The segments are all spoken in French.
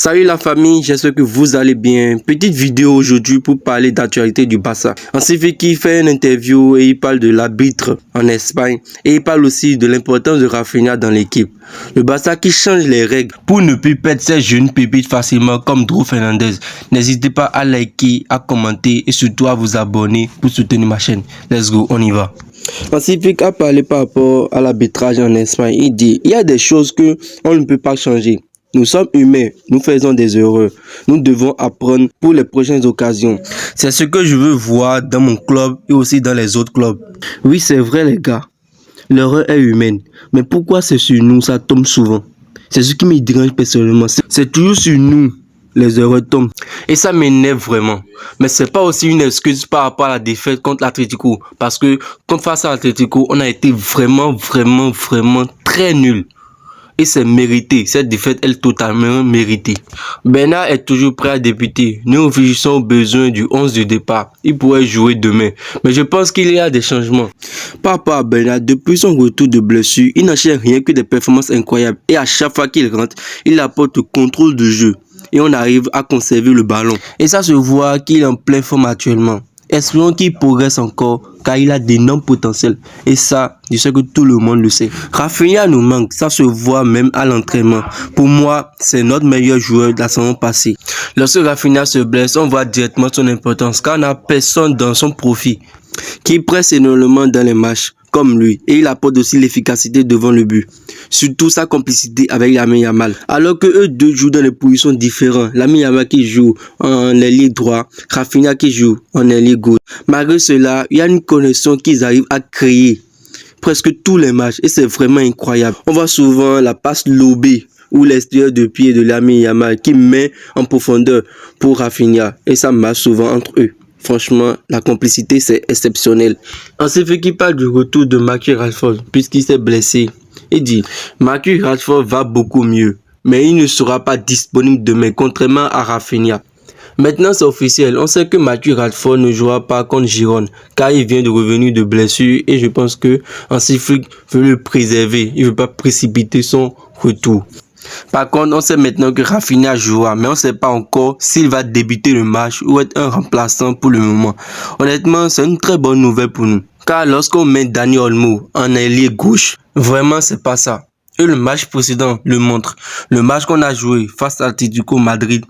Salut la famille, j'espère que vous allez bien. Petite vidéo aujourd'hui pour parler d'actualité du Barça. Hansi qui fait une interview et il parle de l'arbitre en Espagne et il parle aussi de l'importance de Rafinha dans l'équipe. Le Barça qui change les règles pour ne plus perdre ses jeunes pépites facilement comme Dro Fernandez. N'hésitez pas à liker, à commenter et surtout à vous abonner pour soutenir ma chaîne. Let's go, on y va. Hansi a parlé par rapport à l'arbitrage en Espagne. Il dit il y a des choses que on ne peut pas changer. Nous sommes humains, nous faisons des erreurs. Nous devons apprendre pour les prochaines occasions. C'est ce que je veux voir dans mon club et aussi dans les autres clubs. Oui, c'est vrai les gars. L'erreur est humaine. Mais pourquoi c'est sur nous, ça tombe souvent? C'est ce qui me dérange personnellement. C'est toujours sur nous, les erreurs tombent. Et ça m'énerve vraiment. Mais c'est pas aussi une excuse par rapport à la défaite contre l'Atlético. Parce que, comme face à l'Atlético, on a été vraiment très nuls. Et c'est mérité, cette défaite est totalement méritée. Bernat est toujours prêt à débuter. Nous réfléchissons aux besoins du 11 de départ. Il pourrait jouer demain. Mais je pense qu'il y a des changements. Par rapport à Bernat, depuis son retour de blessure, il n'enchaîne rien que des performances incroyables. Et à chaque fois qu'il rentre, il apporte le contrôle du jeu. Et on arrive à conserver le ballon. Et ça se voit qu'il est en pleine forme actuellement. Espérons qu'il progresse encore car il a d'énormes potentiels. Et ça, je sais que tout le monde le sait. Rafinha nous manque, ça se voit même à l'entraînement. Pour moi, c'est notre meilleur joueur de la saison passée. Lorsque Rafinha se blesse, on voit directement son importance car on n'a personne dans son profil qui presse énormément dans les matchs comme lui et il apporte aussi l'efficacité devant le but. Surtout sa complicité avec Lamine Yamal. Alors que eux deux jouent dans des positions différentes. Lamine Yamal qui joue en ailier droit, Rafinha qui joue en ailier gauche. Malgré cela, il y a une connexion qu'ils arrivent à créer presque tous les matchs et c'est vraiment incroyable. On voit souvent la passe lobée ou l'extérieur de pied de Lamine Yamal qui met en profondeur pour Rafinha et ça marche souvent entre eux. Franchement, la complicité, c'est exceptionnel. Hansi qui parle du retour de Marcus Rashford puisqu'il s'est blessé. Il dit, Marcus Rashford va beaucoup mieux, mais il ne sera pas disponible demain, contrairement à Rafinha. Maintenant, c'est officiel. On sait que Marcus Rashford ne jouera pas contre Girone, car il vient de revenir de blessure et je pense que Hansi Flick veut le préserver. Il ne veut pas précipiter son retour. Par contre, on sait maintenant que Rafinha jouera, mais on ne sait pas encore s'il va débuter le match ou être un remplaçant pour le moment. Honnêtement, c'est une très bonne nouvelle pour nous. Car lorsqu'on met Dani Olmo en ailier gauche, vraiment c'est pas ça. Et le match précédent le montre. Le match qu'on a joué face à Atlético Madrid,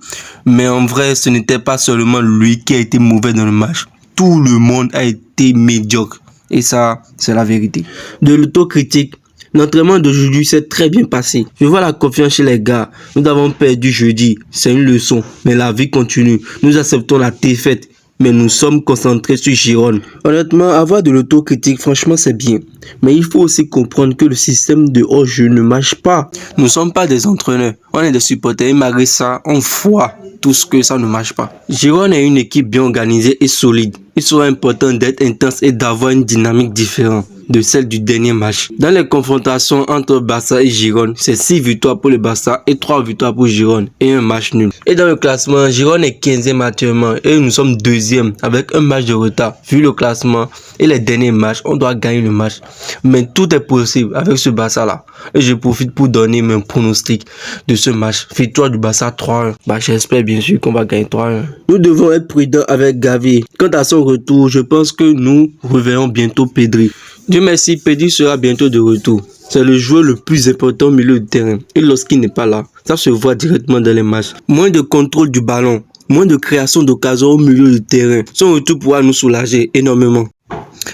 mais en vrai, ce n'était pas seulement lui qui a été mauvais dans le match. Tout le monde a été médiocre. Et ça, c'est la vérité. De l'autocritique. L'entraînement d'aujourd'hui s'est très bien passé. Je vois la confiance chez les gars. Nous avons perdu jeudi. C'est une leçon. Mais la vie continue. Nous acceptons la défaite. Mais nous sommes concentrés sur Girone. Honnêtement, avoir de l'autocritique, franchement, c'est bien. Mais il faut aussi comprendre que le système de hors-jeu ne marche pas. Nous ne sommes pas des entraîneurs. On est des supporters. Et malgré ça, on voit tout ce que ça ne marche pas. Girone est une équipe bien organisée et solide. Il sera important d'être intense et d'avoir une dynamique différente de celle du dernier match. Dans les confrontations entre Barça et Girone, c'est 6 victoires pour le Barça et 3 victoires pour Girone et un match nul. Et dans le classement, Girone est 15e actuellement et nous sommes 2e avec un match de retard. Vu le classement et les derniers matchs, on doit gagner le match. Mais tout est possible avec ce Barça-là. Et je profite pour donner mes pronostics de ce match. Victoire du Barça 3-1. J'espère bien sûr qu'on va gagner 3-1. Nous devons être prudents avec Gavi. Quant à son retour, je pense que nous reverrons bientôt Pedri. Dieu merci, Pedri sera bientôt de retour. C'est le joueur le plus important au milieu de terrain. Et lorsqu'il n'est pas là, ça se voit directement dans les matchs. Moins de contrôle du ballon, moins de création d'occasion au milieu du terrain. Son retour pourra nous soulager énormément.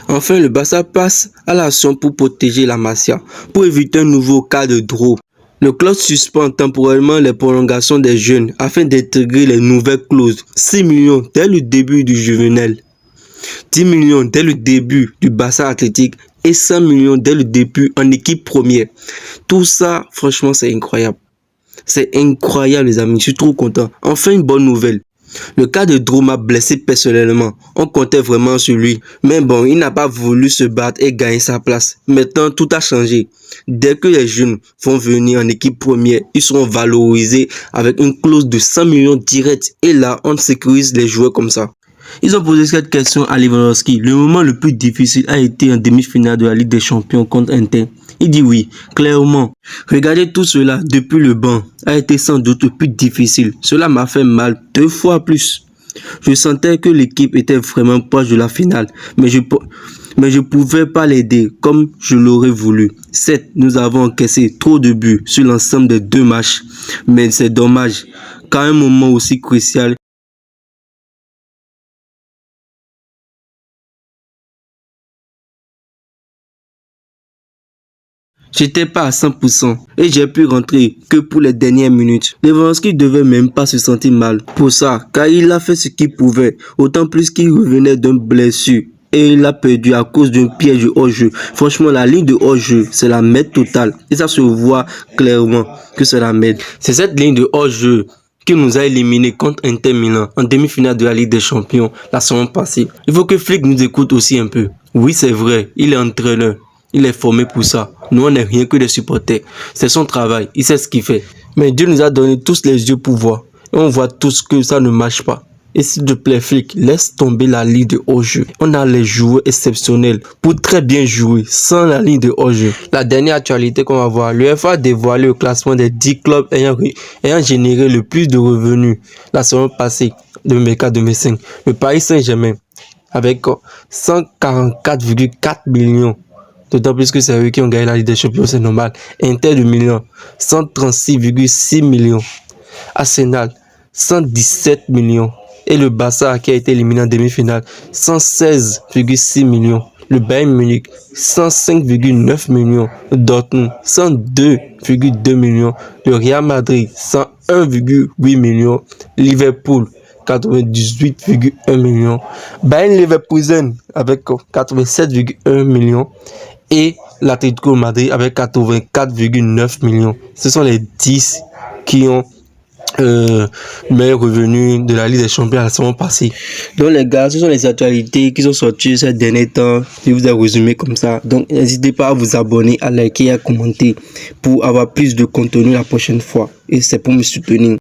Enfin, le Barça passe à l'action pour protéger la Masia, pour éviter un nouveau cas de Dro. Le club suspend temporairement les prolongations des jeunes afin d'intégrer les nouvelles clauses. 6 millions dès le début du juvénile. 10 millions dès le début du Barça Athlétique et 100 millions dès le début en équipe première. Tout ça, franchement, c'est incroyable. C'est incroyable, les amis. Je suis trop content. Enfin, une bonne nouvelle. Le cas de Dro m'a blessé personnellement. On comptait vraiment sur lui. Mais bon, il n'a pas voulu se battre et gagner sa place. Maintenant, tout a changé. Dès que les jeunes vont venir en équipe première, ils seront valorisés avec une clause de 100 millions directs. Et là, on sécurise les joueurs comme ça. Ils ont posé cette question à Lewandowski. Le moment le plus difficile a été en demi-finale de la Ligue des Champions contre Inter. Il dit oui, clairement. Regarder tout cela depuis le banc a été sans doute plus difficile. Cela m'a fait mal 2 fois plus. Je sentais que l'équipe était vraiment proche de la finale, mais je pouvais pas l'aider comme je l'aurais voulu. Certes, nous avons encaissé trop de buts sur l'ensemble des 2 matchs, mais c'est dommage qu'à un moment aussi crucial, j'étais pas à 100% et j'ai pu rentrer que pour les dernières minutes. Lewandowski devait même pas se sentir mal pour ça, car il a fait ce qu'il pouvait, autant plus qu'il revenait d'une blessure. Et il a perdu à cause d'un piège hors-jeu. Franchement, la ligne de hors-jeu, c'est la merde totale. Et ça se voit clairement que c'est la merde. C'est cette ligne de hors-jeu qui nous a éliminés contre Inter Milan en demi-finale de la Ligue des Champions la semaine passée. Il faut que Flick nous écoute aussi un peu. Oui, c'est vrai, il est entraîneur. Il est formé pour ça. Nous, on n'est rien que des supporters. C'est son travail. Il sait ce qu'il fait. Mais Dieu nous a donné tous les yeux pour voir. Et on voit tous que ça ne marche pas. Et s'il te plaît, Flick, laisse tomber la ligne de hors-jeu. On a les joueurs exceptionnels pour très bien jouer sans la ligne de hors-jeu. La dernière actualité qu'on va voir, l'UEFA a dévoilé le classement des 10 clubs ayant généré le plus de revenus la semaine passée de mercato 2005. Le Paris Saint-Germain avec 144,4 millions. D'autant plus que c'est eux qui ont gagné la Ligue des Champions, c'est normal. Inter de Milan, 136,6 millions. Arsenal, 117 millions. Et le Barça qui a été éliminé en demi-finale, 116,6 millions. Le Bayern Munich, 105,9 millions. Dortmund, 102,2 millions. Le Real Madrid, 101,8 millions. Liverpool, 98,1 millions. Bayern Leverkusen avec 87,1 millions. Et l'Atlético Madrid avec 84,9 millions. Ce sont les 10 qui ont meilleur revenu de la Ligue des Champions la semaine passée. Donc les gars, ce sont les actualités qui sont sorties ces derniers temps. Je vous ai résumé comme ça. Donc n'hésitez pas à vous abonner, à liker et à commenter pour avoir plus de contenu la prochaine fois. Et c'est pour me soutenir.